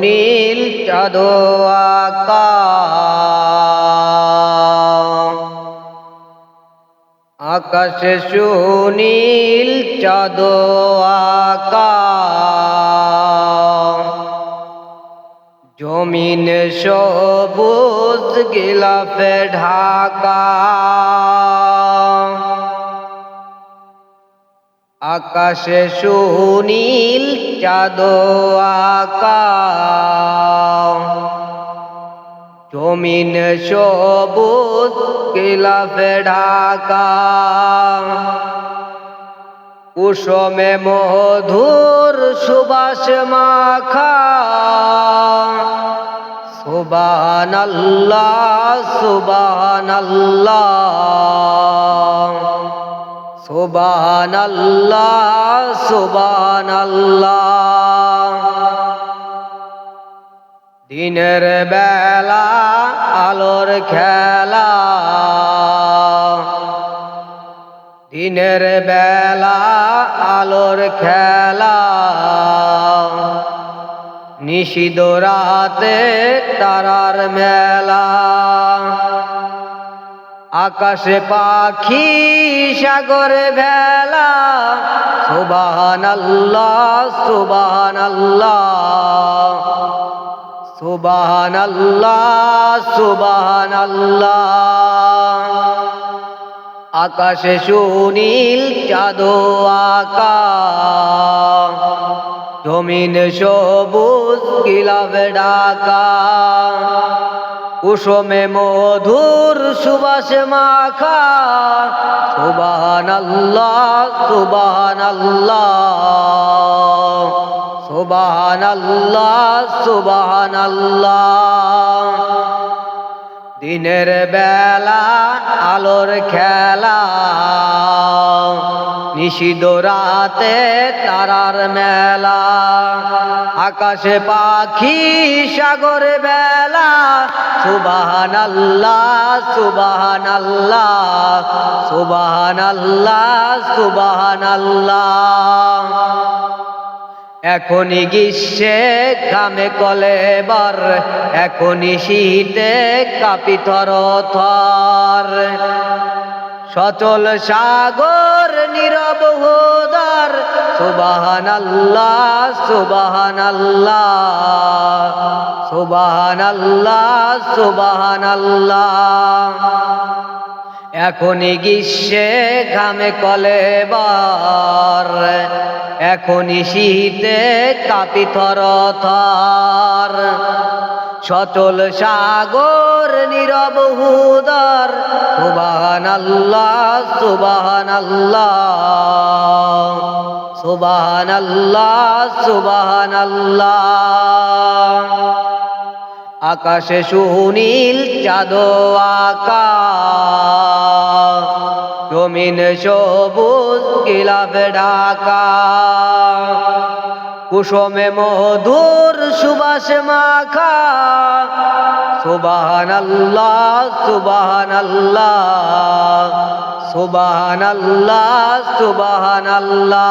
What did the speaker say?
সুনীল চাঁদ আকাশে সুনীল চাঁদ জমিন সবুজ গিলাফে ঢাকা আকাশে সুনীল চাঁদ জমিন সবুজ গিলাফে ঢাকা কুসুমে মধুর সুবাস মাখা সুবহানাল্লাহ সুবহানাল্লাহ সুবহানাল্লাহ সুবহানাল্লাহ দিনের বেলা আলোর খেলা দিনের বেলা আলোর খেলা নিশিদ রাতে তারার মেলা আকাশে পাখি সাগরে ভেলা সুবহানাল্লাহ সুবহানাল্লাহ সুবহানাল্লাহ সুবহানাল্লাহ আকাশে সুনীল চাঁদ জমিন সবুজ গিলাফে ঢাকা কুসুমে মধুর সুবাস মাখা সুবহানাল্লাহ সুবহানাল্লাহ সুবহানাল্লাহ সুবহানাল্লাহ দিনের বেলা আলোর খেলা নিশিদ রাতে তারার মেলা আকাশে পাখি সাগরে বেলা সুবহানাল্লাহ সুবহানাল্লাহ সুবহানাল্লাহ সুবহানাল্লাহ এখনই গ্রীষ্মে ঘামে কলেবার এখনই শীতে কাঁপি থরথর সচল সাগর নীরব হোদার সুবহানাল্লাহ সুবহানাল্লাহ সুবহানাল্লাহ সুবহানাল্লাহ এখনই গ্রীষ্মে ঘামে কলেবার এখনই শীতে কাঁপি থরথর সচল সাগর নীরব হুদার সুবহানাল্লাহ সুবহানাল্লাহ সুবহানাল্লাহ সুবহানাল্লাহ আকাশে সুনীল চাঁদ জমিন সবুজ গিলাফে ঢাকা কুসুমে মধুর সুবাস মাখা সুবহানাল্লাহ সুবহানাল্লাহ সুবহানাল্লাহ সুবহানাল্লাহ